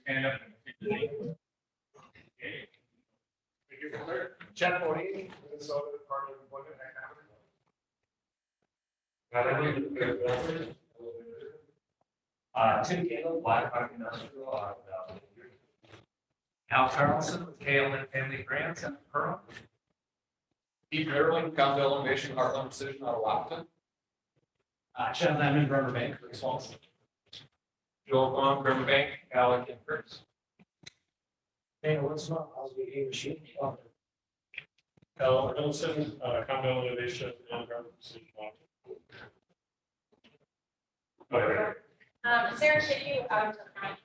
stand up and take the name. Okay. Chet, Bodin, Minnesota Department of Employment and Economic. Tim Gale, Black Industrial. Carlson with KLN Family Grants and Pearl. Steve Erling, County Innovation, Heartland Precision out of Lockton. Chet Lemon, Rubber Bank, Response. Joel Long, Riverbank, Alec, and Kurtz. Hey, what's not? I'll be here, machine. Wilson, Continental Innovation and Rubric. Go ahead. Sarah, take you out to the front.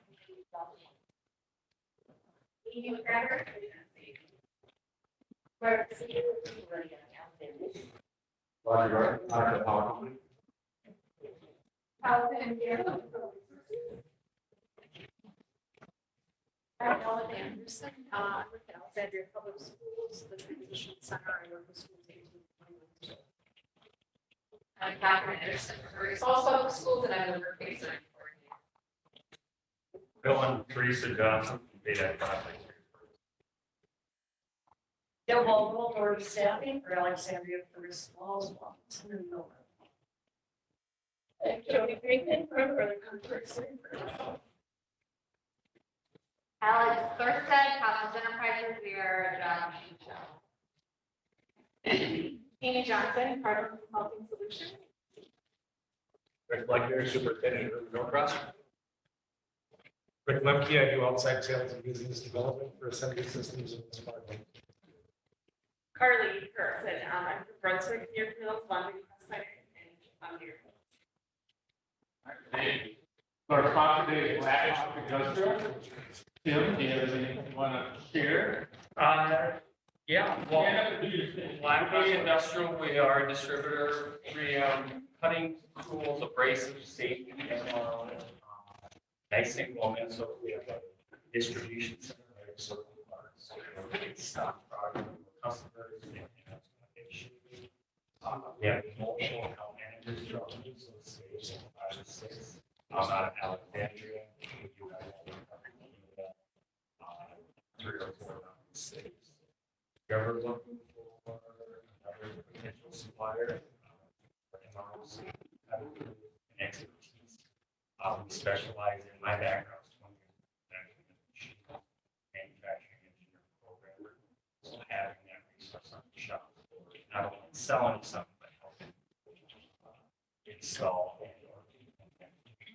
Hochgraber. Carlson here. I'm Ellen Anderson. I work at Alexandria Public Schools, the Transition Center. I work with schools 18 to 21. I'm Catherine Anderson. It's also schools that I'm the work design coordinator. Bill and Teresa Johnson, data project. Joe Vogel, Board of Staffing for Alexandria First Falls, Washington, and Miller. And Jody Greenman from Further Comfort Center. Alex Thurston, Carlson Enterprises, we are a job machine shop. Amy Johnson, Carlson Consulting Solutions. Rick Blackberry, Superintendent of Norcross. Rick Lemke, I do outside sales and business development for Assembly Systems in this department. Carlye, Carlson, I'm from Brunswick, near Mills, Laundry Center, and I'm here. Our talk today is Black Industrial. Tim, do you have anything you want to share? Yeah, Black Industrial, we are a distributor. We cutting tools, abrasives, safety, and Dicing woman, so we have a distribution center, right? So stock product customers. We have multiple account managers throughout the so it's 5 to 6. Out of Alexandria, we do have 3 or 4 states. If you're ever looking for another potential supplier, and expertise. We specialize in my background, 20 years in manufacturing engineering programmer. So having that resource on the shop, not only selling something, but helping install and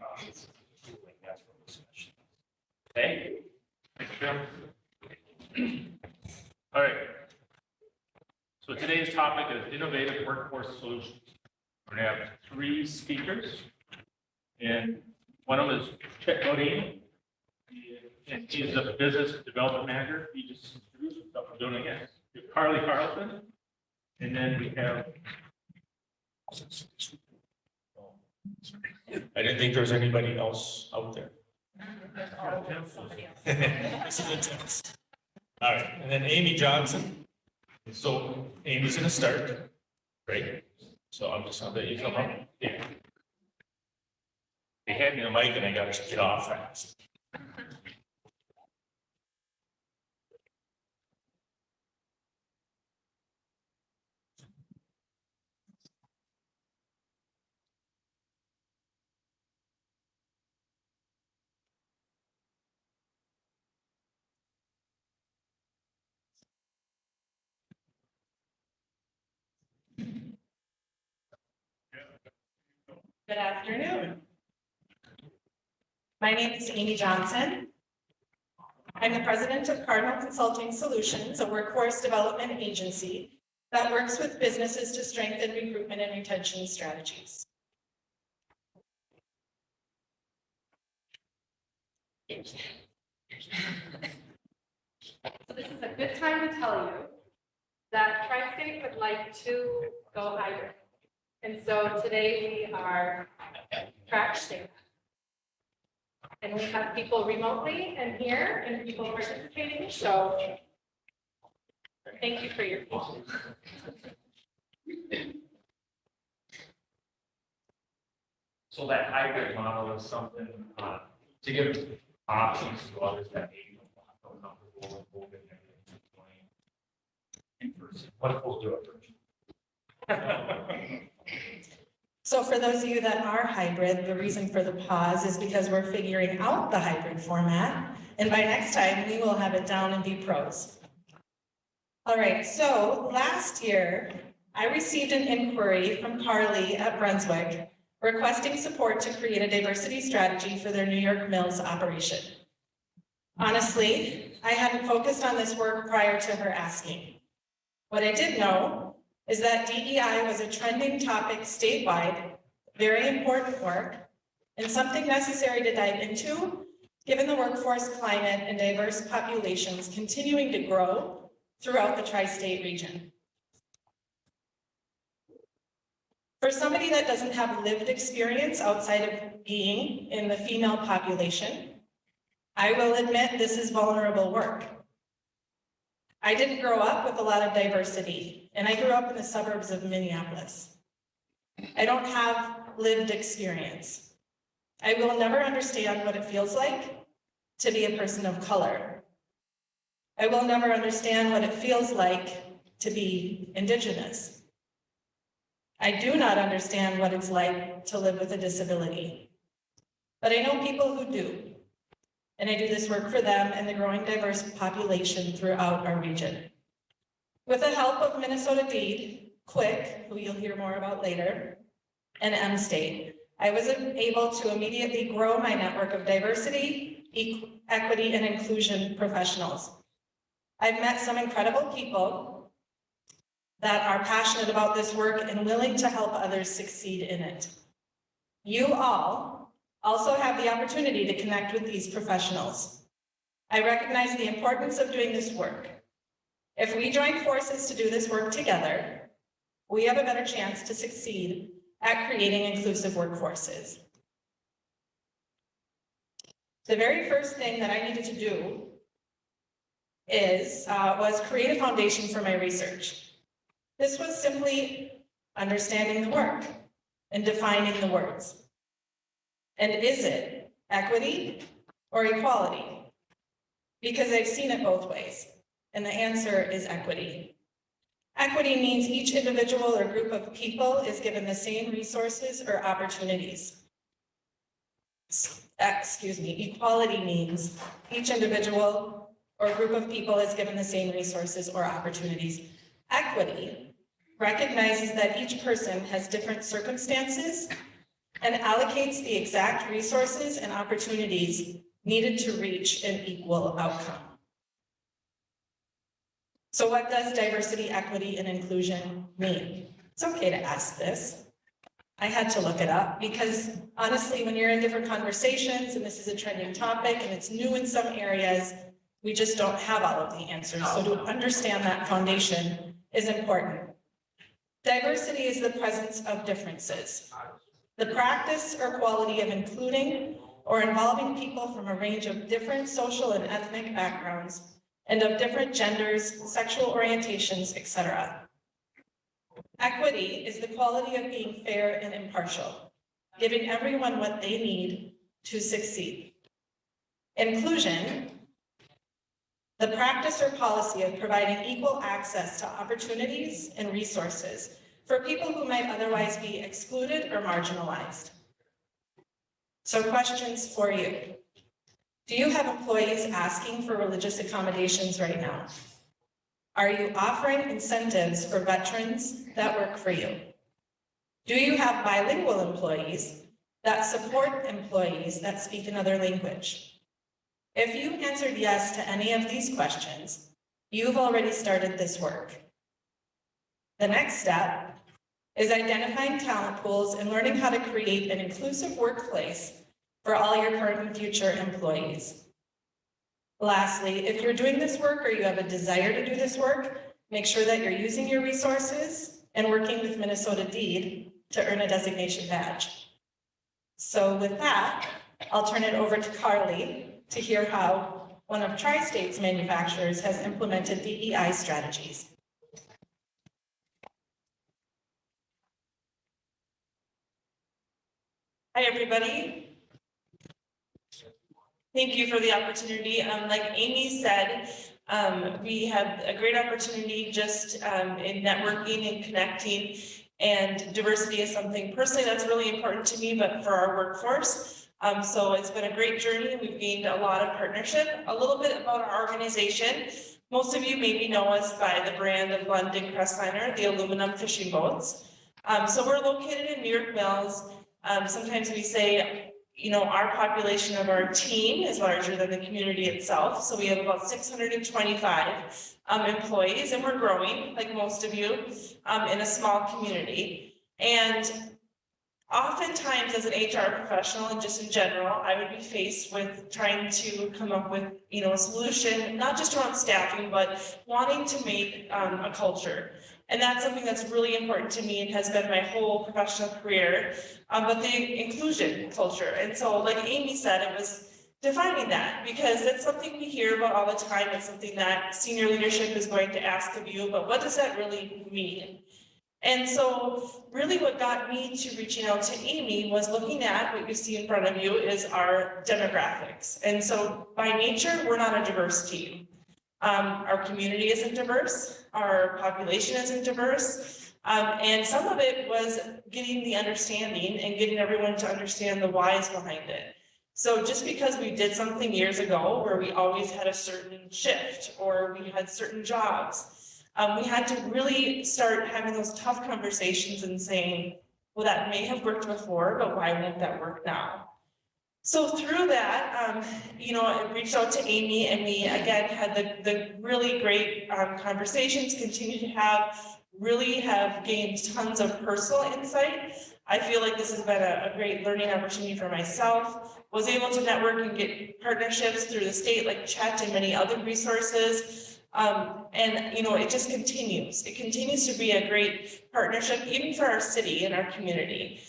process tooling. That's what we're specializing. thank you. Thank you, Tim. All right. So today's topic is innovative workforce solutions. We're going to have 3 speakers, and one of them is Chet Bodin, and he's the business development manager. He just introduced himself. I'm doing it again. We have Carlye Carlson, and then we have. I didn't think there was anybody else out there. This is a test. All right, and then Amy Johnson. So Amy's gonna start, right? So I'm just gonna let you come up. Yeah. They had me on the mic and I gotta get off fast. Good afternoon. My name is Amy Johnson. I'm the president of Cardinal Consulting Solutions, a workforce development agency that works with businesses to strengthen recruitment and retention strategies. So this is a good time to tell you that Tri-State would like to go hybrid. And so today we are practicing. And we have people remotely and here and people participating, so thank you for your patience. So that hybrid model is something to give options to others that maybe don't feel comfortable with COVID and everything going in person. What if we'll do it virtual? So for those of you that are hybrid, the reason for the pause is because we're figuring out the hybrid format. And by next time, we will have it down and be pros. All right, so last year, I received an inquiry from Carlye at Brunswick requesting support to create a diversity strategy for their New York Mills operation. Honestly, I hadn't focused on this work prior to her asking. What I did know is that DEI was a trending topic statewide, very important work, and something necessary to dive into, given the workforce climate and diverse populations continuing to grow throughout the tri-state region. For somebody that doesn't have lived experience outside of being in the female population, I will admit this is vulnerable work. I didn't grow up with a lot of diversity, and I grew up in the suburbs of Minneapolis. I don't have lived experience. I will never understand what it feels like to be a person of color. I will never understand what it feels like to be Indigenous. I do not understand what it's like to live with a disability, but I know people who do, and I do this work for them and the growing diverse population throughout our region. With the help of Minnesota DEED, Quick, who you'll hear more about later, and M-State, I was able to immediately grow my network of diversity, equity, and inclusion professionals. I've met some incredible people that are passionate about this work and willing to help others succeed in it. You all also have the opportunity to connect with these professionals. I recognize the importance of doing this work. If we join forces to do this work together, we have a better chance to succeed at creating inclusive workforces. The very first thing that I needed to do was create a foundation for my research. This was simply understanding the work and defining the words. And is it equity or equality? Because I've seen it both ways, and the answer is equity. Equity means each individual or group of people is given the same resources or opportunities. Equality means each individual or group of people is given the same resources or opportunities. Equity recognizes that each person has different circumstances and allocates the exact resources and opportunities needed to reach an equal outcome. So what does diversity, equity, and inclusion mean? It's okay to ask this. I had to look it up because honestly, when you're in different conversations and this is a trending topic and it's new in some areas, we just don't have all of the answers. So to understand that foundation is important. Diversity is the presence of differences. The practice or quality of including or involving people from a range of different social and ethnic backgrounds and of different genders, sexual orientations, etc. Equity is the quality of being fair and impartial, giving everyone what they need to succeed. Inclusion, the practice or policy of providing equal access to opportunities and resources for people who might otherwise be excluded or marginalized. So questions for you. Do you have employees asking for religious accommodations right now? Are you offering incentives for veterans that work for you? Do you have bilingual employees that support employees that speak another language? If you answered yes to any of these questions, you've already started this work. The next step is identifying talent pools and learning how to create an inclusive workplace for all your current and future employees. Lastly, if you're doing this work or you have a desire to do this work, make sure that you're using your resources and working with Minnesota DEED to earn a designation badge. So with that, I'll turn it over to Carlye to hear how one of Tri-State's manufacturers has implemented DEI strategies. Hi, everybody. Thank you for the opportunity. Like Amy said, we have a great opportunity just in networking and connecting. And diversity is something personally that's really important to me, but for our workforce. So it's been a great journey. We've gained a lot of partnership. A little bit about our organization. Most of you maybe know us by the brand of London Crestliner, the aluminum fishing boats. So we're located in New York Mills. Sometimes we say, you know, our population of our team is larger than the community itself. So we have about 625 employees, and we're growing, like most of you, in a small community. And oftentimes as an HR professional and just in general, I would be faced with trying to come up with, you know, a solution, not just around staffing, but wanting to make a culture. And that's something that's really important to me and has been my whole professional career, but the inclusion culture. And so like Amy said, it was defining that, because it's something we hear about all the time. It's something that senior leadership is going to ask of you, but what does that really mean? And so really what got me to reaching out to Amy was looking at what you see in front of you is our demographics. And so by nature, we're not a diverse team. Our community isn't diverse, our population isn't diverse, and some of it was getting the understanding and getting everyone to understand the whys behind it. So just because we did something years ago where we always had a certain shift or we had certain jobs, we had to really start having those tough conversations and saying, well, that may have worked before, but why won't that work now? So through that, you know, I reached out to Amy, and we again had the really great conversations, continue to really have gained tons of personal insight. I feel like this has been a great learning opportunity for myself. Was able to network and get partnerships through the state like Chet and many other resources. And you know, it just continues. It continues to be a great partnership, even for our city and our community.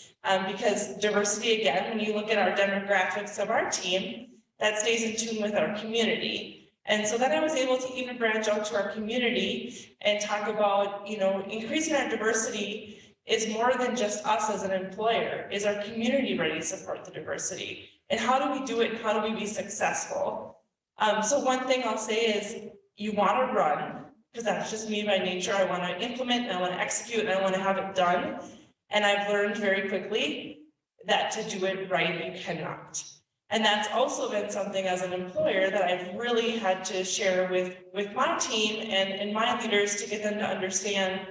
Because diversity, again, when you look at our demographics of our team, that stays in tune with our community. And so then I was able to even branch out to our community and talk about, you know, increasing our diversity is more than just us as an employer. Is our community ready to support the diversity? And how do we do it? And how do we be successful? So one thing I'll say is you want to run, because that's just me by nature. I want to implement and I want to execute and I want to have it done. And I've learned very quickly that to do it right, you cannot. And that's also been something as an employer that I've really had to share with my team and my leaders to get them to understand.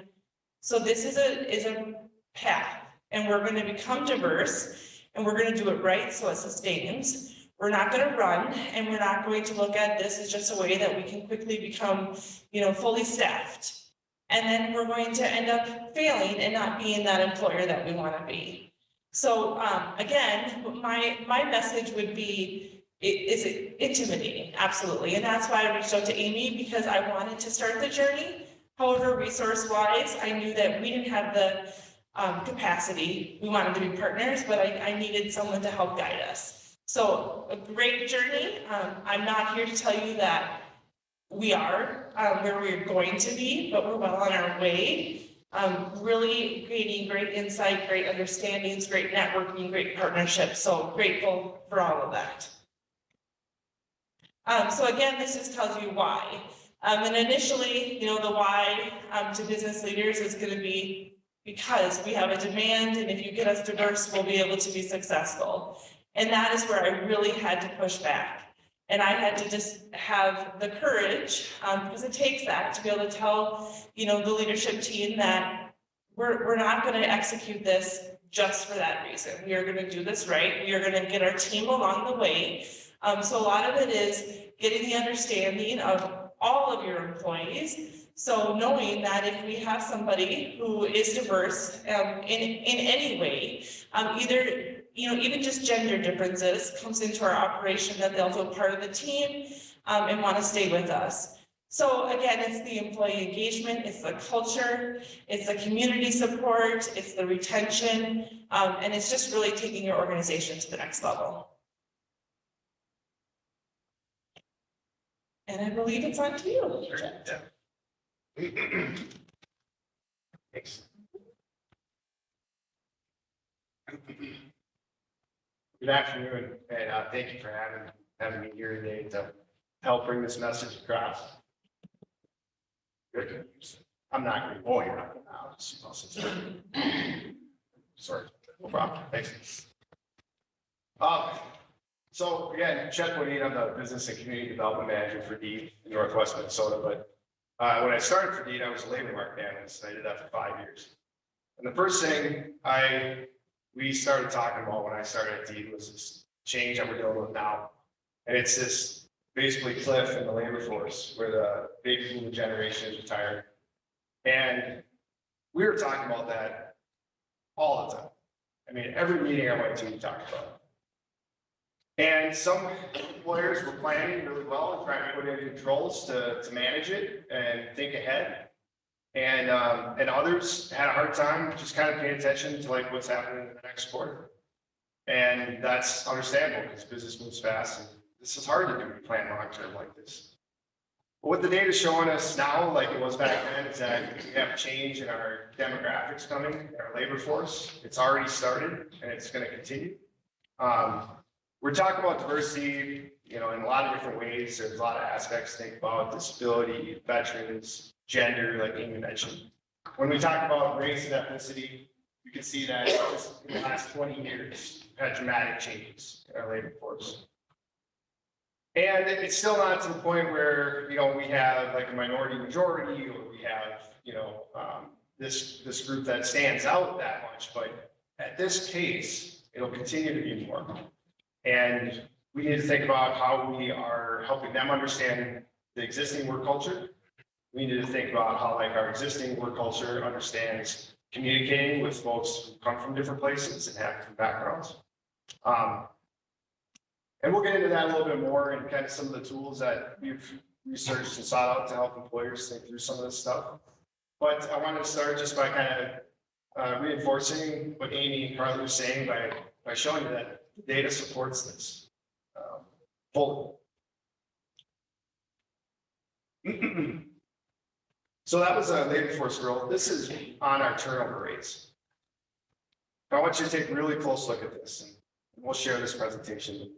So this is a path, and we're going to become diverse, and we're going to do it right so it sustains. We're not going to run, and we're not going to look at this as just a way that we can quickly become, you know, fully staffed. And then we're going to end up failing and not being that employer that we want to be. So again, my message would be, is it intimidating? Absolutely. And that's why I reached out to Amy, because I wanted to start the journey. However, resource-wise, I knew that we didn't have the capacity. We wanted to be partners, but I needed someone to help guide us. So a great journey. I'm not here to tell you that we are where we're going to be, but we're well on our way. Really gaining great insight, great understandings, great networking, great partnerships. So grateful for all of that. So again, this just tells you why. And initially, you know, the why to business leaders is going to be because we have a demand, and if you get us diverse, we'll be able to be successful. And that is where I really had to push back. And I had to just have the courage, because it takes that, to be able to tell, you know, the leadership team that we're not going to execute this just for that reason. We are going to do this right. We are going to get our team along the way. So a lot of it is getting the understanding of all of your employees. So knowing that if we have somebody who is diverse in any way, either, you know, even just gender differences comes into our operation, that they'll feel part of the team and want to stay with us. So again, it's the employee engagement, it's the culture, it's the community support, it's the retention, and it's just really taking your organization to the next level. And I believe it's on to you. Thanks. Good afternoon, and thank you for having having me here today to help bring this message across. Good. I'm not going to, oh, you're not going to. Sorry, no problem. Thanks. So again, Chet Bodin, I'm the Business and Community Development Manager for DEED in Northwest Minnesota. But when I started for DEED, I was a labor market analyst. I did that for 5 years. And the first thing we started talking about when I started at DEED was this change that we're dealing with now. And it's this basically cliff in the labor force where the baby boomer generation is retired. And we were talking about that all the time. I mean, every meeting I went to, we talked about it. And some employers were planning really well and trying to put in controls to manage it and think ahead. And others had a hard time just kind of paying attention to like what's happening in the next quarter. And that's understandable because business moves fast and this is hard to do to plan long-term like this. But what the data is showing us now, like it was back then, is that we have change in our demographics coming, in our labor force. It's already started and it's going to continue. We're talking about diversity, in a lot of different ways. There's a lot of aspects to think about: disability, veterans, gender, like Amy mentioned. When we talk about race and ethnicity, you can see that just in the last 20 years, we've had dramatic changes in our labor force. And it's still not to the point where, we have like a minority majority or we have, this group that stands out that much. But at this case, it'll continue to be more. And we need to think about how we are helping them understand the existing work culture. We need to think about how like our existing work culture understands communicating with folks who come from different places and have different backgrounds. And we'll get into that a little bit more and kind of some of the tools that we've researched and sought out to help employers think through some of this stuff. But I wanted to start just by kind of reinforcing what Amy and Carlye were saying by showing you that the data supports this fully. So that was a labor force growth. This is on our turnover rates. I want you to take a really close look at this, and we'll share this presentation.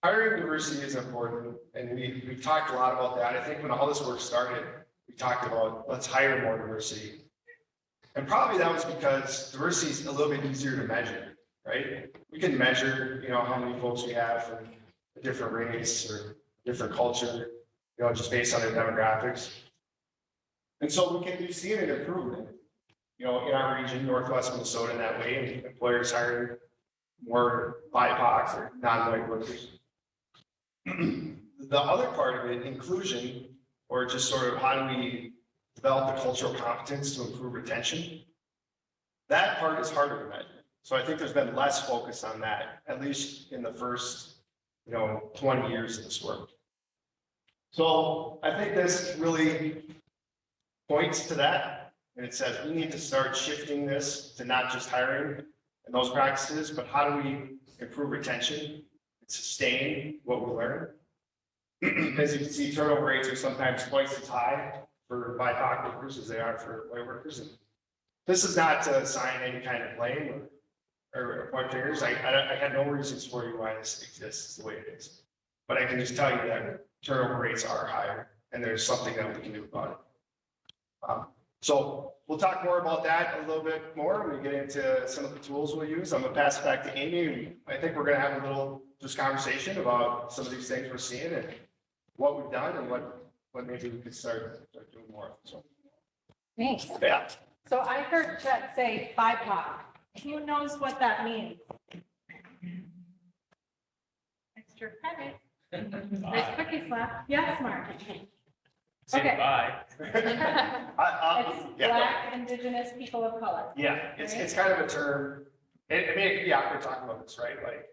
Hiring diversity is important, and we've talked a lot about that. I think when all this work started, we talked about let's hire more diversity. And probably that was because diversity is a little bit easier to measure, right? We can measure, how many folks we have from a different race or different culture, just based on their demographics. And so we've seen an improvement, in our region, Northwest Minnesota, in that way, and employers hiring more BIPOC or non-white workers. The other part of it, inclusion, or just sort of how do we develop the cultural competence to improve retention, that part is harder to measure. So I think there's been less focus on that, at least in the first, 20 years of this work. So I think this really points to that. And it says we need to start shifting this to not just hiring and those practices, but how do we improve retention and sustain what we learn? As you can see, turnover rates are sometimes twice as high for BIPOC workers as they are for white workers. And this is not to assign any kind of blame or point fingers. I have no reasons for you why this exists the way it is. But I can just tell you that turnover rates are higher and there's something that we can do about it. So we'll talk more about that a little bit more when we get into some of the tools we'll use. I'm gonna pass it back to Amy, and I think we're gonna have a little just conversation about some of these things we're seeing and what we've done and what maybe we could start doing more. So Thanks. yeah. So I heard Chet say BIPOC. Who knows what that means? Extra credit. Nice cookie slap. Yes, Mark. Say Okay. bye. It's Black, Indigenous, people of color. Yeah, it's kind of a term. I mean, it could be awkward talking about this, right? Like,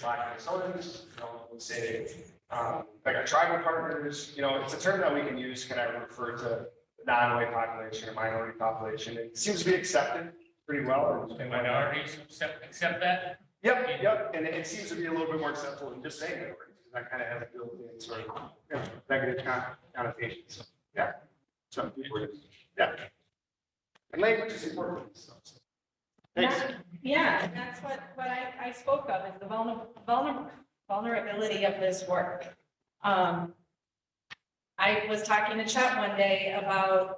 Black Minnesotans, we say, like our tribal partners, it's a term that we can use to kind of refer to the non-white population or minority population. It seems to be accepted pretty well. And minorities accept that? Yep. And it seems to be a little bit more acceptable than just saying it. That kind of has a built-in sort of negative connotation. So, yeah. Some people, yeah. And language is important. So. Thanks. Yeah, and that's what I spoke of, is the vulnerability of this work. I was talking to Chet one day about,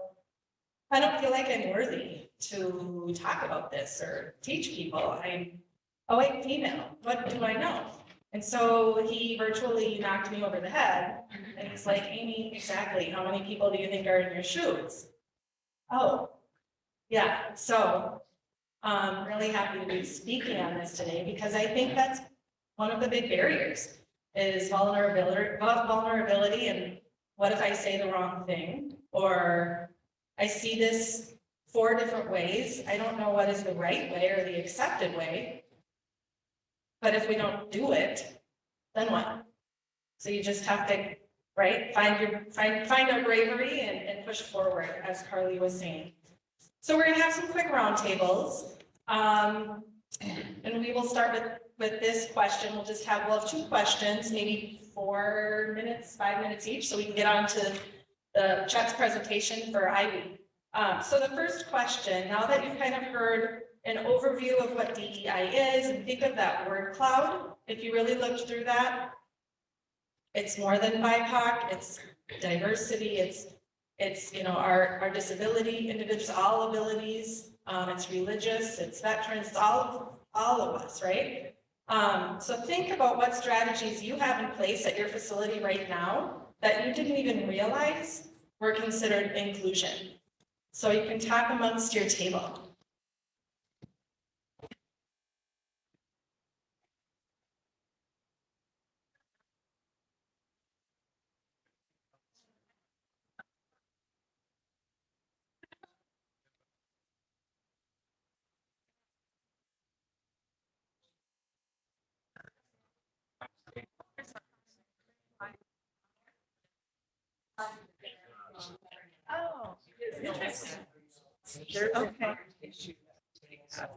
I don't feel like I'm worthy to talk about this or teach people. I'm a white female, what do I know? And so he virtually knocked me over the head, and he's like, Amy, exactly, how many people do you think are in your shoes? Oh, yeah, so I'm really happy to be speaking on this today, because I think that's one of the big barriers is vulnerability, and what if I say the wrong thing? Or I see this 4 different ways. I don't know what is the right way or the accepted way. But if we don't do it, then what? So you just have to, right, find our bravery and push forward, as Carlye was saying. So we're gonna have some quick roundtables. And we will start with this question. We'll have 2 questions, maybe 4 minutes, 5 minutes each, so we can get on to the Chet's presentation for IB. So the first question, now that you've kind of heard an overview of what DEI is, and think of that word cloud, if you really looked through that, it's more than BIPOC, it's diversity, it's our disability, individuals, all abilities, it's religious, it's veterans, it's all of us, right? So think about what strategies you have in place at your facility right now that you didn't even realize were considered inclusion. So you can talk amongst your table. Oh, interesting. Okay. So.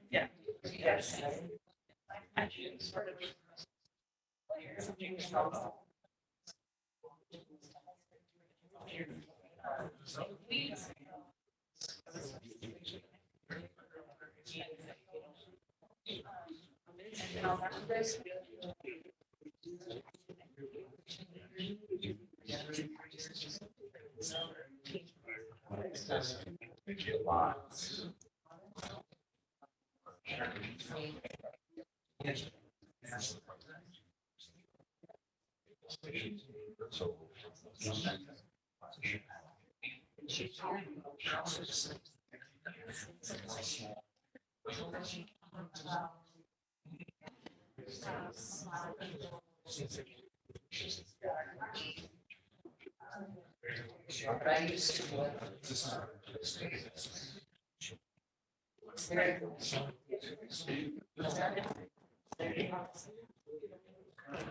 Yeah. Yes.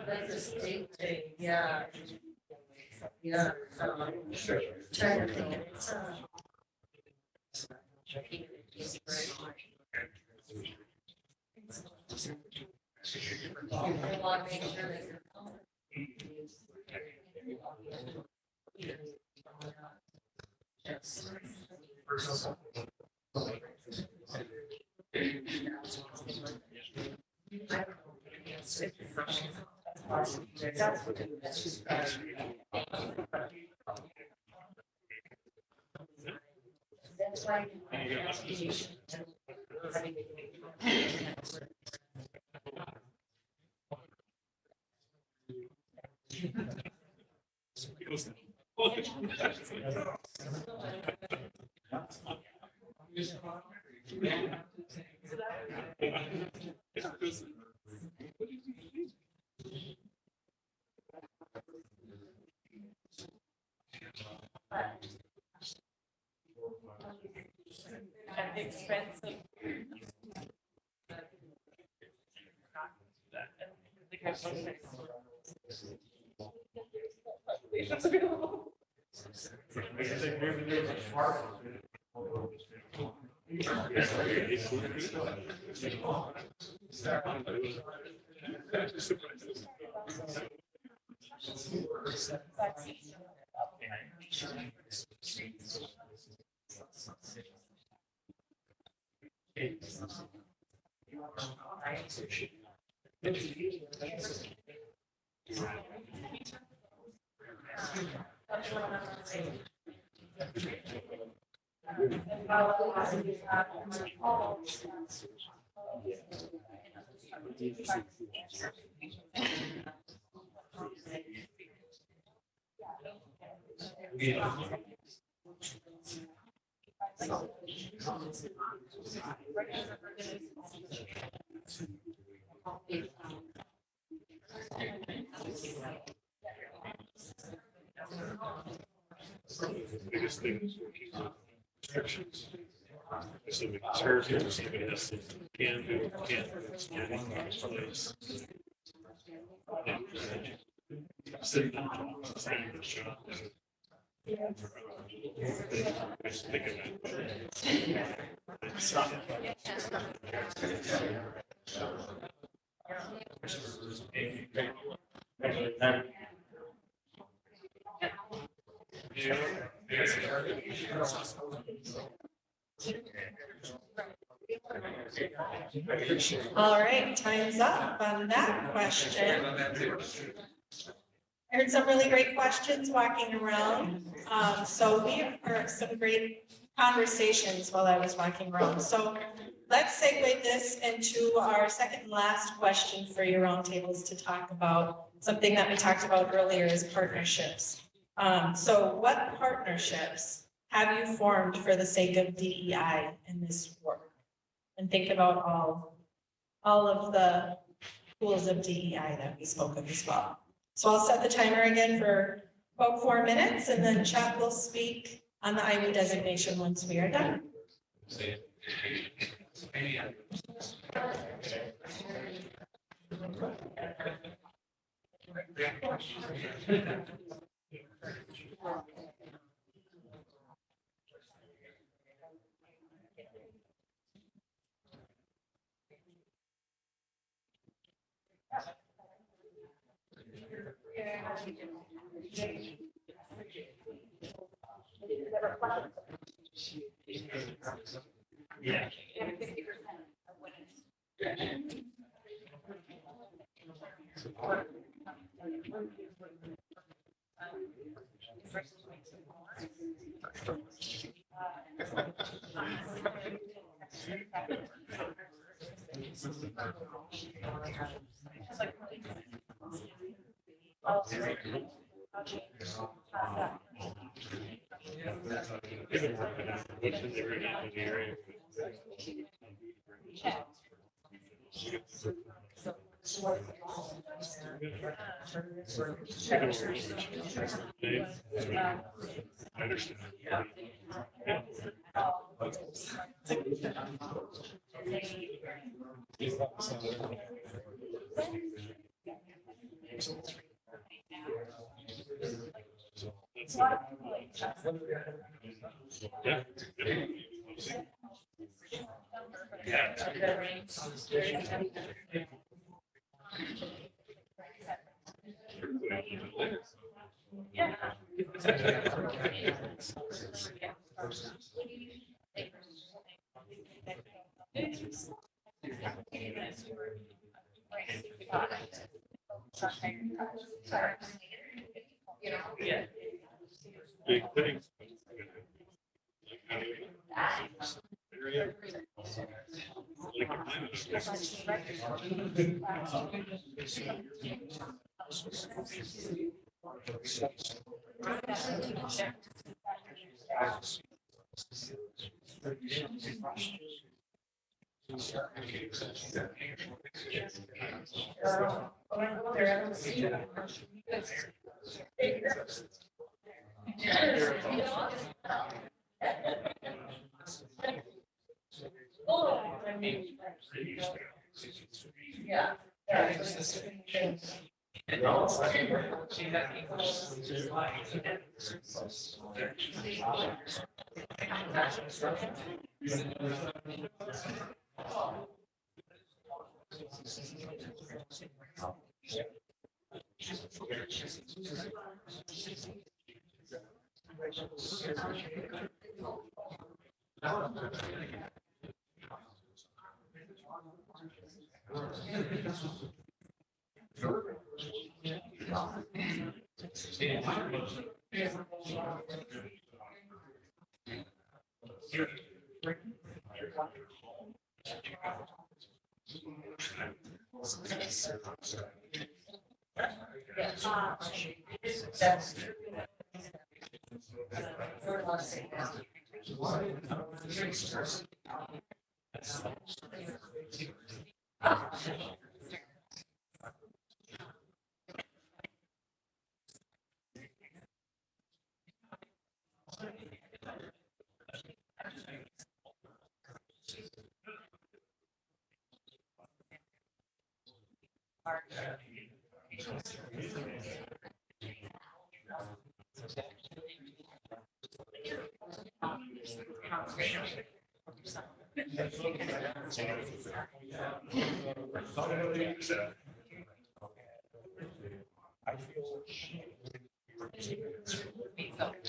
That's a state thing, yeah. Yeah. Trying to think it's, that's why. Expensive. Biggest thing is restrictions. So we serve here, somebody has to can do, can't do, it's not in this place. Sitting in the job, staying in the shop. Just think of it. All right, time's up on that question. I heard some really great questions walking around. So we heard some great conversations while I was walking around. So let's segue this into our second and last question for your roundtables to talk about. Something that we talked about earlier is partnerships. So what partnerships have you formed for the sake of DEI in this work? And think about all of the tools of DEI that we spoke of as well. So I'll set the timer again for about 4 minutes, and then Chet will speak on the IB designation once we are done. Yeah. What's in the area? I understand. Yeah. Big things.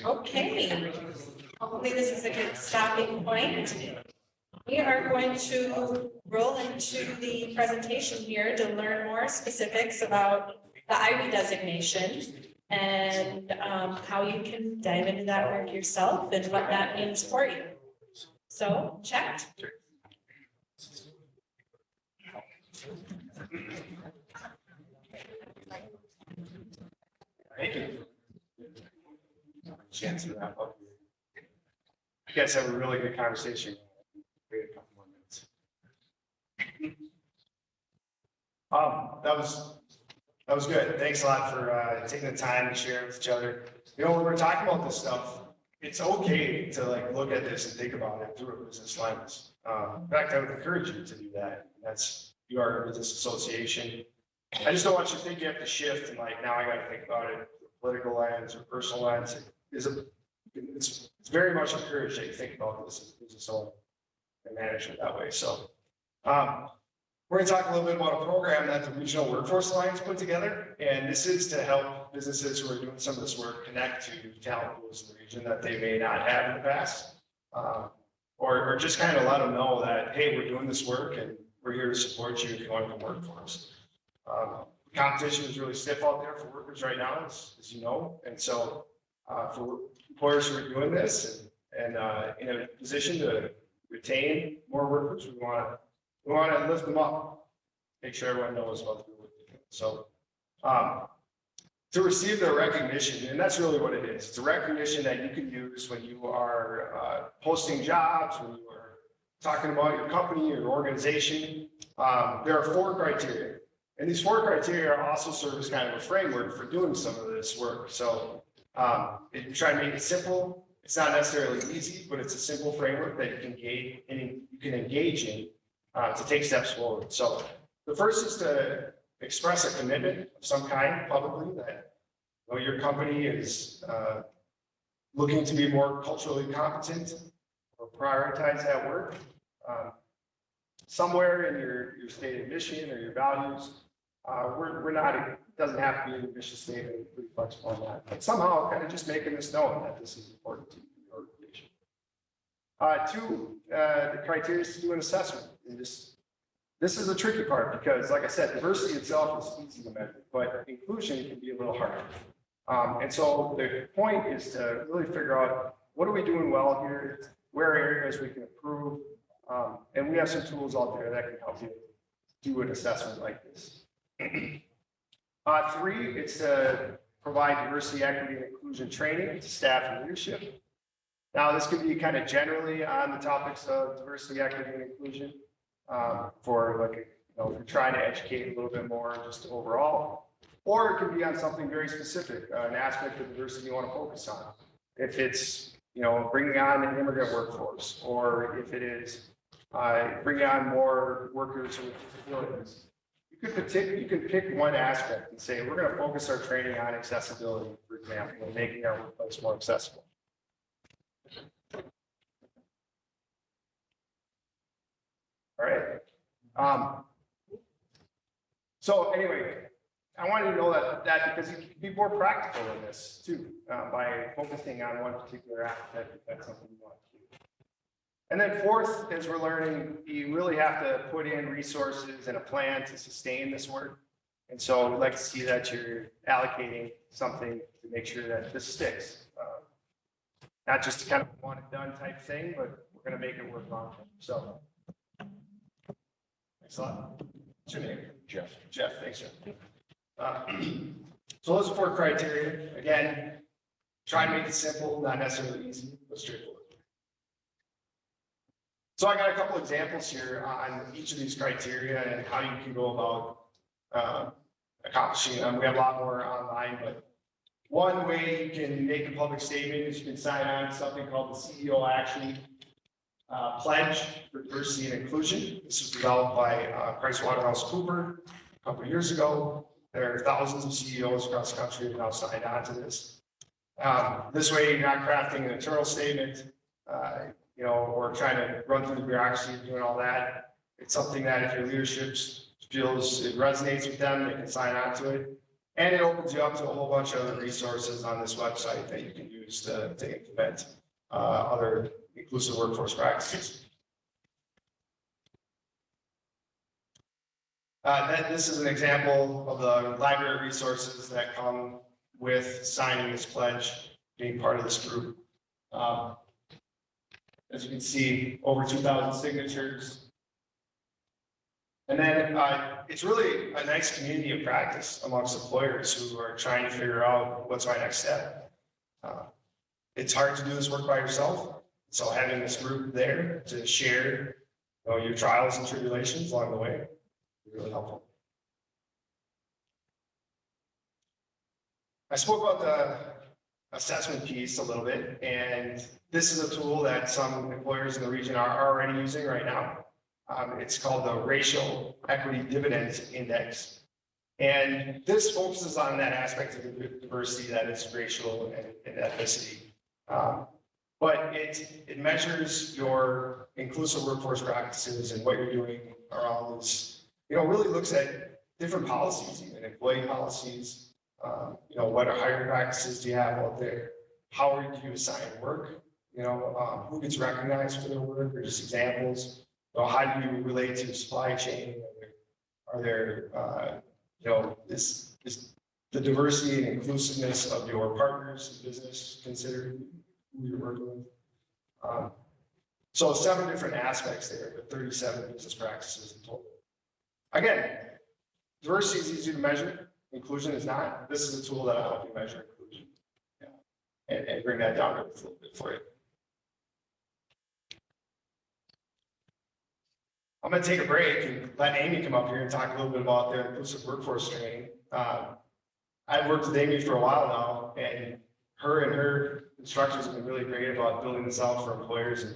Okay, hopefully this is a good stopping point. We are going to roll into the presentation here to learn more specifics about the IB designation and how you can dive into that work yourself and what that means for you. So, Chet. Thank you. Chance to wrap up. You guys have a really good conversation. Wait a couple more minutes. That was good. Thanks a lot for taking the time to share with each other. You know, when we're talking about this stuff, it's okay to like look at this and think about it through a business lens. In fact, I would encourage you to do that. That's, you are a business association. I just don't want you to think you have to shift and like, now I got to think about it through a political lens or personal lens. It's very much encouraged that you think about this as a business owner and manage it that way. So we're going to talk a little bit about a program that the Regional Workforce Alliance put together. And this is to help businesses who are doing some of this work connect to talent pools in the region that they may not have in the past. Or just kind of let them know that, hey, we're doing this work and we're here to support you if you want to come work for us. Competition is really stiff out there for workers right now, as you know. And so for employers who are doing this and in a position to retain more workers, we want to lift them up, make sure everyone knows about the work they're doing. So to receive the recognition, and that's really what it is. It's a recognition that you can use when you are posting jobs, when you are talking about your company, your organization. There are 4 criteria. And these 4 criteria also serve as kind of a framework for doing some of this work. So if you try to make it simple, it's not necessarily easy, but it's a simple framework that you can engage in to take steps forward. So the first is to express a commitment of some kind publicly that your company is looking to be more culturally competent or prioritize that work. Somewhere in your stated mission or your values, we're not, it doesn't have to be an ambitious statement, we're pretty flexible on that, but somehow kind of just making this known that this is important to your organization. 2, the criteria is to do an assessment. And this is a tricky part because, like I said, diversity itself is easy to measure, but inclusion can be a little harder. And so the point is to really figure out what are we doing well here, where are areas we can improve, and we have some tools out there that can help you do an assessment like this. 3, it's to provide diversity, equity, and inclusion training to staff and leadership. Now, this could be kind of generally on the topics of diversity, equity, and inclusion for like, if you're trying to educate a little bit more just overall, or it could be on something very specific, an aspect of diversity you want to focus on. If it's, bringing on an immigrant workforce, or if it is bringing on more workers with disabilities. You you could pick one aspect and say, we're gonna focus our training on accessibility, for example, and making our workplace more accessible. All right. So anyway, I wanted to know that because you can be more practical in this too, by focusing on one particular aspect, if that's something you want to do. And then fourth, as we're learning, you really have to put in resources and a plan to sustain this work. And so we'd like to see that you're allocating something to make sure that this sticks. Not just kind of a one and done type thing, but we're going to make it work long term. So. Thanks a lot. What's your name? Jeff. Jeff, thanks, Jeff. So those are 4 criteria. Again, try to make it simple, not necessarily easy, but straightforward. So I got a couple examples here on each of these criteria and how you can go about accomplishing them. We have a lot more online, but one way you can make a public statement is you can sign on to something called the CEO Action Pledge for Diversity and Inclusion. This was developed by PricewaterhouseCoopers a couple of years ago. There are thousands of CEOs across the country who now signed on to this. This way, you're not crafting an internal statement, or trying to run through the bureaucracy of doing all that. It's something that if your leadership feels it resonates with them, they can sign on to it. And it opens you up to a whole bunch of other resources on this website that you can use to implement other inclusive workforce practices. This is an example of the library resources that come with signing this pledge, being part of this group. As you can see, over 2,000 signatures. And then it's really a nice community of practice amongst employers who are trying to figure out what's my next step. It's hard to do this work by yourself. So having this group there to share your trials and tribulations along the way is really helpful. I spoke about the assessment piece a little bit, and this is a tool that some employers in the region are already using right now. It's called the Racial Equity Dividends Index. And this focuses on that aspect of diversity that is racial and ethnicity. But it measures your inclusive workforce practices and what you're doing around this. Really looks at different policies, even employee policies. What are hiring practices do you have out there? How do you assign work? Who gets recognized for their work? Or just examples. How do you relate to supply chain? Are there, is the diversity and inclusiveness of your partners in business considered who you're working with? So 7 different aspects there, but 37 business practices in total. Again, diversity is easy to measure. Inclusion is not. This is a tool that'll help you measure inclusion and bring that down to a little bit for you. I'm going to take a break and let Amy come up here and talk a little bit about their inclusive workforce training. I've worked with Amy for a while now, and her instructors have been really great about building this out for employers. And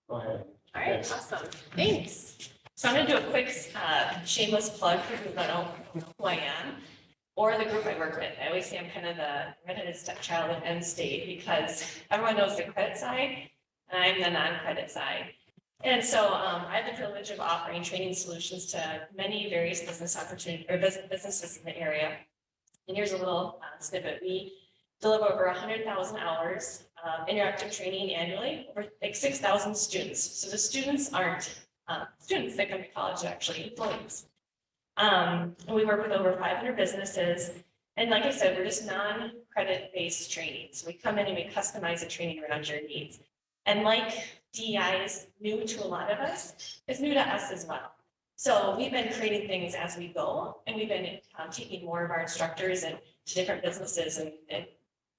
go ahead. All right, awesome. Thanks. So I'm going to do a quick shameless plug for people that don't know who I am or the group I work with. I always say I'm kind of the redheaded stepchild at Penn State because everyone knows the credit side and I'm the non-credit side. And so I have the privilege of offering training solutions to many various business opportunities or businesses in the area. And here's a little snippet. We deliver over 100,000 hours of interactive training annually, over like 6,000 students. So the students aren't students that come to college, they're actually employees. And we work with over 500 businesses. And like I said, we're just non-credit based training. So we come in and we customize the training around your needs. And like DEI is new to a lot of us, it's new to us as well. So we've been creating things as we go, and we've been taking more of our instructors and to different businesses and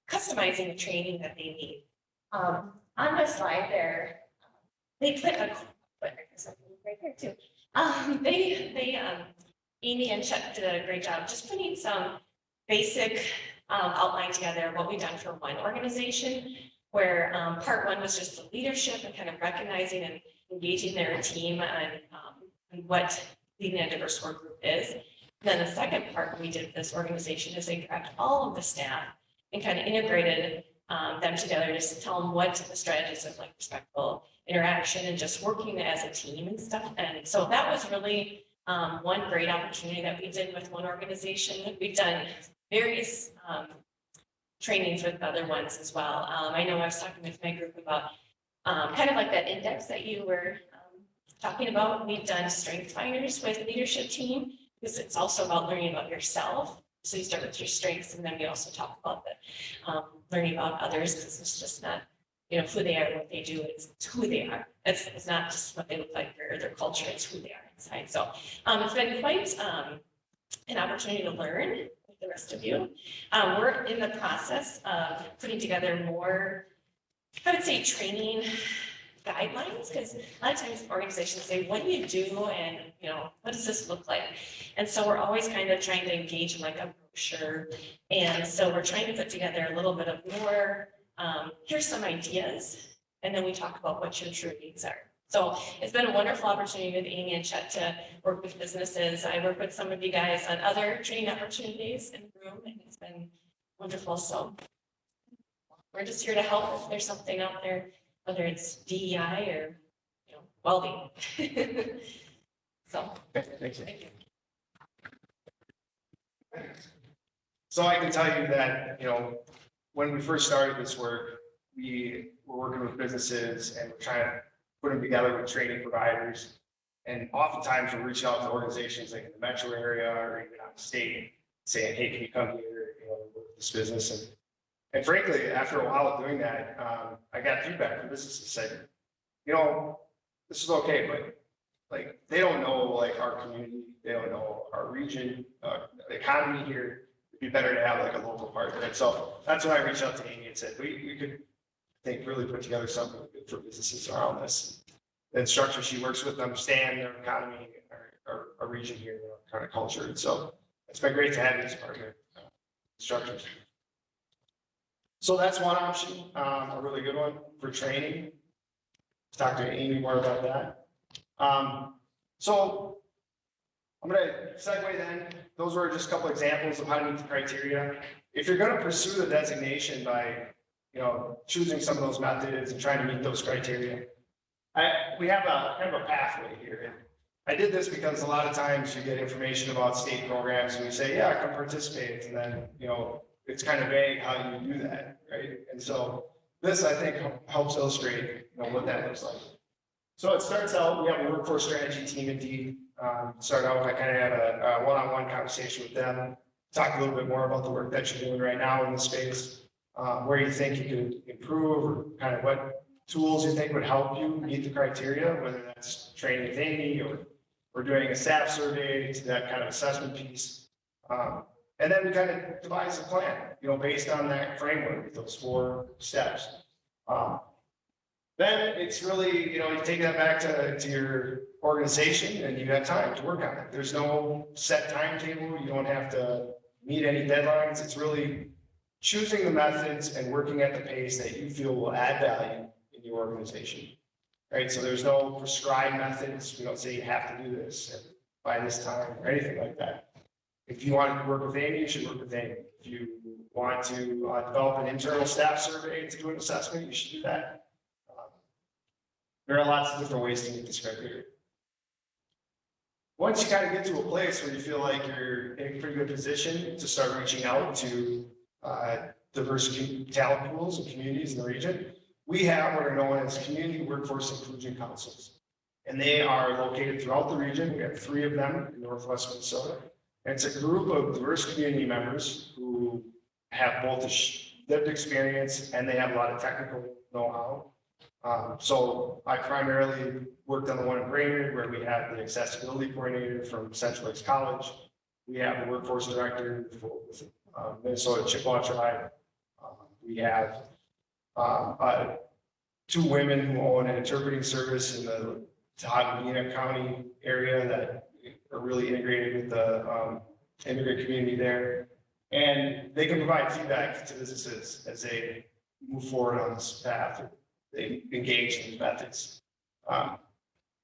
customizing the training that they need. On the slide there, they put a right here too. Amy and Chet did a great job just putting some basic outline together of what we've done for one organization, where part 1 was just the leadership and kind of recognizing and engaging their team on what leading a diverse work group is. Then the second part we did with this organization is they grabbed all of the staff and kind of integrated them together, just to tell them what the strategies of like respectful interaction and just working as a team and stuff. And so that was really one great opportunity that we did with one organization. We've done various trainings with other ones as well. I know I was talking with my group about kind of like that index that you were talking about. We've done strength finders with the leadership team, because it's also about learning about yourself. So you start with your strengths, and then we also talk about the learning about others, because it's just not, you know, who they are, what they do, it's who they are. It's not just what they look like or their culture, it's who they are inside. So it's been quite an opportunity to learn with the rest of you. We're in the process of putting together more, I would say, training guidelines, because a lot of times organizations say, what do you do, and you know, what does this look like? And so we're always kind of trying to engage in like a brochure, and so we're trying to put together a little bit of more, here's some ideas, and then we talk about what your true needs are. So it's been a wonderful opportunity with Amy and Chet to work with businesses. I work with some of you guys on other training opportunities in the room, and it's been wonderful. So we're just here to help if there's something out there, whether it's DEI or, you know, well-being. So, Thank you. thank you. So I can tell you that, you know, when we first started this work, we were working with businesses and we're trying to put them together with training providers. And oftentimes we're reaching out to organizations like in the metro area or even out of state, saying, hey, can you come here, you know, work with this business? And frankly, after a while of doing that, I got feedback from businesses that said, you know, this is okay, but like, they don't know like our community, they don't know our region, the economy here. It'd be better to have like a local partner. And so that's when I reached out to Amy and said, we could, I think, really put together something good for businesses around this. The instructor, she works with, understand their economy, our region here, our kind of culture. And so it's been great to have you as partner instructors. So that's one option, a really good one for training. Talk to Amy more about that. So I'm going to segue then. Those were just a couple examples of how to meet the criteria. If you're going to pursue the designation by, you know, choosing some of those methods and trying to meet those criteria, we have a kind of a pathway here. And I did this because a lot of times you get information about state programs and you say, yeah, come participate. And then, you know, it's kind of vague how you do that, right? And so this, I think, helps illustrate, you know, what that looks like. So it starts out, we have a workforce strategy team indeed. Start out, I kind of had a one-on-one conversation with them, talk a little bit more about the work that you're doing right now in the space, where you think you could improve, or kind of what tools you think would help you meet the criteria, whether that's training with Amy or doing a staff survey to that kind of assessment piece. And then we kind of devise a plan, you know, based on that framework, those 4 steps. Then it's really, you know, you take that back to your organization and you have time to work on it. There's no set timetable. You don't have to meet any deadlines. It's really choosing the methods and working at the pace that you feel will add value in your organization. Right? So there's no prescribed methods. We don't say you have to do this by this time or anything like that. If you want to work with Amy, you should work with Amy. If you want to develop an internal staff survey to do an assessment, you should do that. There are lots of different ways to meet this criteria. Once you kind of get to a place where you feel like you're in a pretty good position to start reaching out to diverse talent pools and communities in the region, we have what are known as community workforce inclusion councils. And they are located throughout the region. We have 3 of them in Northwest Minnesota. And it's a group of diverse community members who have both a lived experience and they have a lot of technical know-how. So I primarily worked on the one in Brainerd, where we have the accessibility coordinator from Central Lakes College. We have the workforce director for Minnesota Chippewa Tribe. We have 2 women who own an interpreting service in the Tahoe County area that are really integrated with the immigrant community there. And they can provide feedback to businesses as they move forward on this path. They engage in these methods.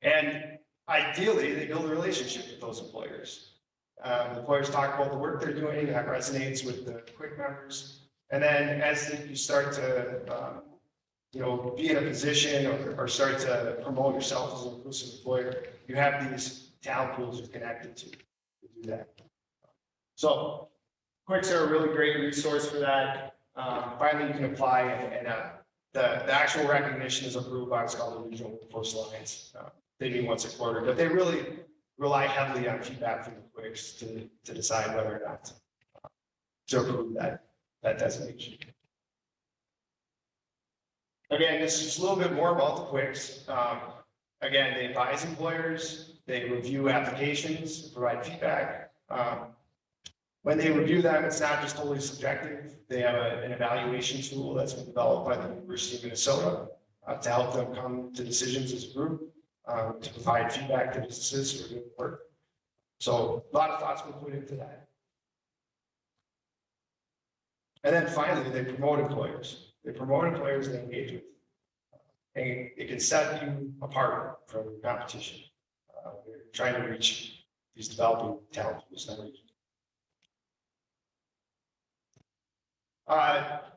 And ideally, they build a relationship with those employers. Employers talk about the work they're doing, that resonates with the quick members. And then as you start to, be in a position or start to promote yourself as an inclusive employer, you have these talent pools you're connected to do that. So Quicks are a really great resource for that. Finally, you can apply and the actual recognition is approved by what's called the Regional Workforce Alliance. They meet once a quarter, but they really rely heavily on feedback from the Quicks to decide whether or not to approve that designation. Again, this is a little bit more about the Quicks. Again, they advise employers, they review applications, provide feedback. When they review them, it's not just totally subjective. They have an evaluation tool that's been developed by the University of Minnesota to help them come to decisions as a group, to provide feedback to businesses who are doing work. So a lot of thoughts been put into that. And then finally, they promote employers. They promote employers they engage with. And it can set you apart from competition. We're trying to reach these developing talent pools in the region.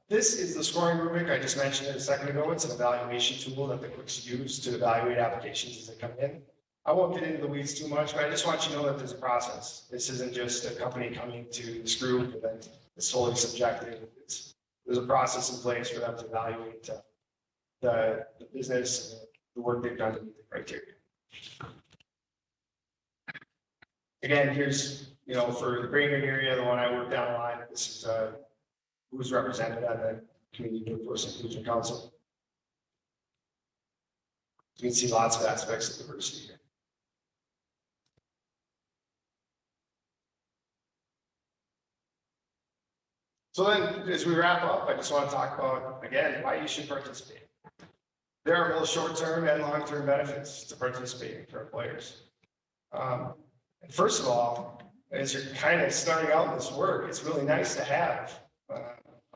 This is the scoring rubric. I just mentioned it a second ago. It's an evaluation tool that the Quicks use to evaluate applications as they come in. I won't get into the weeds too much, but I just want you to know that there's a process. This isn't just a company coming to this group and then it's solely subjective. There's a process in place for them to evaluate the business and the work they've done to meet the criteria. Again, here's, for the Brainerd area, the one I work down the line, this is who was represented at the Community Workforce Inclusion Council. You can see lots of aspects of diversity here. So then, as we wrap up, I just want to talk about, again, why you should participate. There are both short-term and long-term benefits to participating for employers. First of all, as you're kind of starting out in this work, it's really nice to have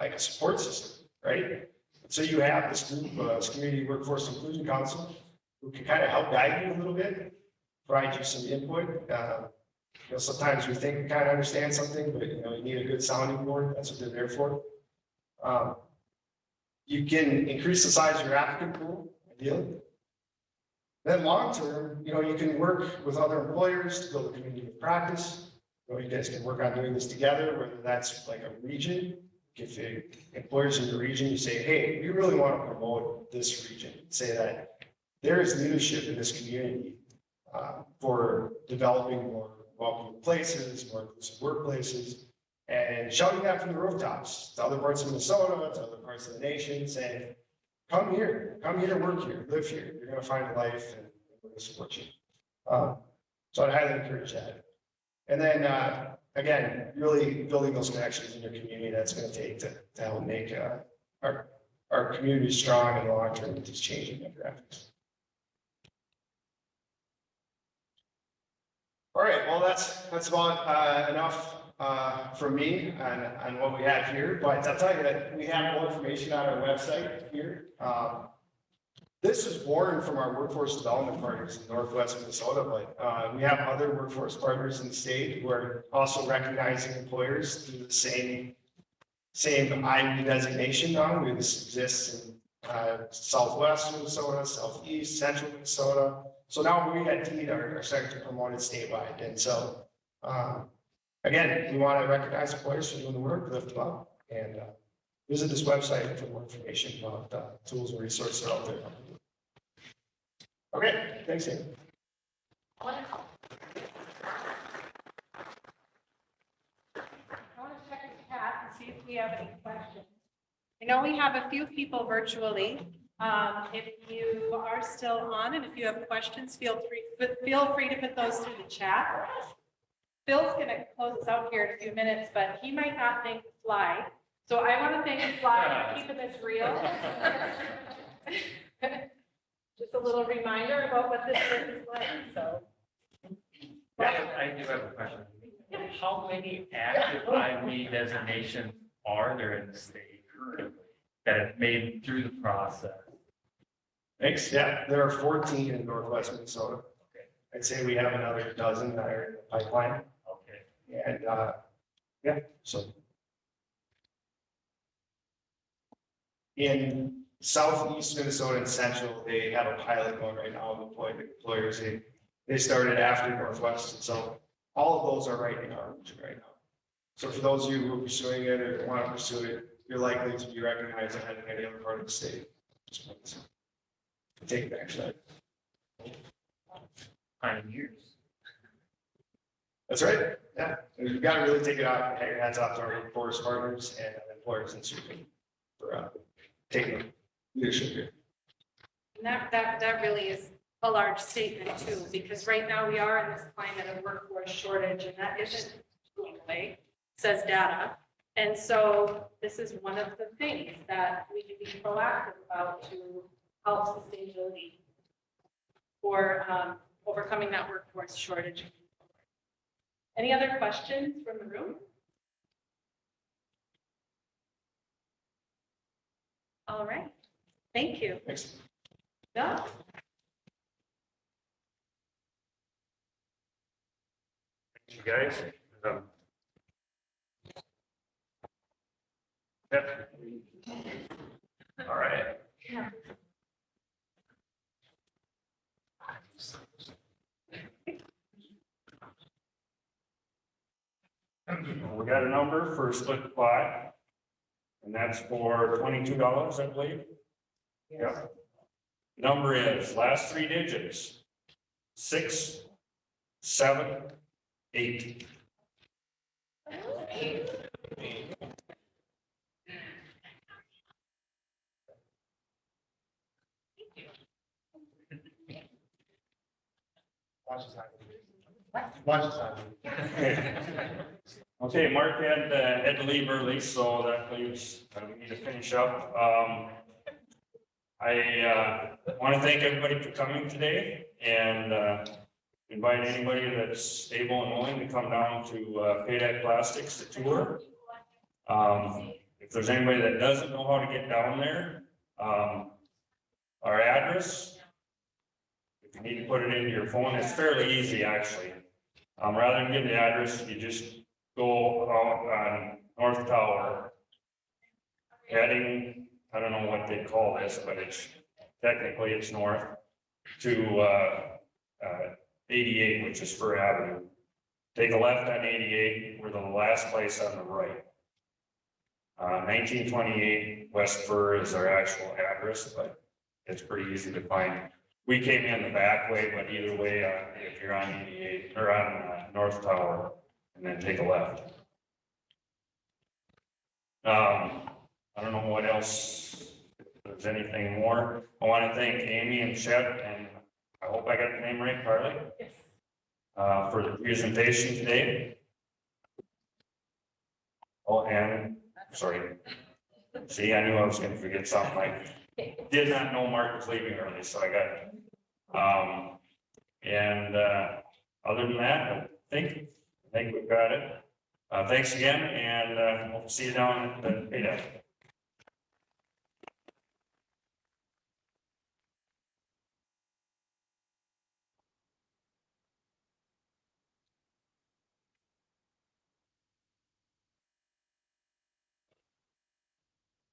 like a support system, right? So you have this group, this Community Workforce Inclusion Council, who can kind of help guide you a little bit, provide you some input. Sometimes we think we kind of understand something, but you need a good sounding board. That's what they're there for. You can increase the size of your applicant pool, ideally. Then long term, you can work with other employers to build a community of practice. You guys can work on doing this together, whether that's like a region. If the employers in the region, you say, hey, we really want to promote this region. Say that there is leadership in this community for developing more welcoming places, more inclusive workplaces, and shouting that from the rooftops to other parts of Minnesota, to other parts of the nation, saying, come here, work here, live here. You're going to find a life and we're going to support you. So I'd highly encourage that. And then, again, really building those connections in your community, that's going to take to help make our community strong in the long term with these changing demographics. All right, well, that's about enough from me on what we have here, but I'll tell you that we have more information on our website here. This was born from our workforce development partners in Northwest Minnesota, but we have other workforce partners in the state who are also recognizing employers through the same IMD designation now. This exists in Southwest Minnesota, Southeast, Central Minnesota. So now we at DEED are starting to promote it statewide. And so, again, we want to recognize employers for doing the work, lift them up, and visit this website for more information about tools and resources that are out there. Okay, thanks, Amy. Wonderful. I want to check the chat and see if we have any questions. I know we have a few people virtually. If you are still on and if you have questions, feel free to put those through the chat. Phil's going to close us out here in a few minutes, but he might not thank Fly. So I want to thank Fly for keeping this real. Just a little reminder about what this work is like, so. I do have a question. How many active IME designations are there in the state currently that have made it through the process? Thanks. Yeah, there are 14 in Northwest Minnesota. I'd say we have another dozen that are in the pipeline. Okay. And, yeah, so. In southeast Minnesota and central, they have a pilot going right now with employers. They started after Northwest, and so all of those are right in our region right now. So for those of you who are pursuing it or want to pursue it, you're likely to be recognized ahead of any other part of the state. Take it back, Chet. Pioneers. That's right, yeah. And you've got to really take it out, hang your hats off to our workforce partners and employers and students for taking leadership here. And that really is a large statement too, because right now we are in this climate of workforce shortage, and that isn't going away, says data. And so this is one of the things that we can be proactive about to help sustainability for overcoming that workforce shortage. Any other questions from the room? All right, thank you. Thanks. Yeah. You guys. Yep. All right. Yeah. We got a number for a split plot, and that's for $22, I believe. Yep. Number is last three digits, 6, 7, 8. Okay, Mark had to leave early, so that leaves, we need to finish up. I want to thank everybody for coming today and invite anybody that's able and willing to come down to Payback Plastics to tour. If there's anybody that doesn't know how to get down there, our address, if you need to put it into your phone, it's fairly easy actually. Rather than give the address, you just go out on North Tower, heading, I don't know what they call this, but it's technically it's north to 88, which is Fur Avenue. Take a left on 88, we're the last place on the right. 1928 West Fur is our actual address, but it's pretty easy to find. We came in the back way, but either way, if you're on 88 or on North Tower, and then take a left. I don't know what else, if there's anything more. I want to thank Amy and Chet, and I hope I got the name right, Carlye, Yes. for the presentation today. Oh, and, sorry. See, I knew I was going to forget something. I did not know Mark was leaving early, so I got it. Other than that, I think we've got it. Thanks again, and we'll see you down at the Payback.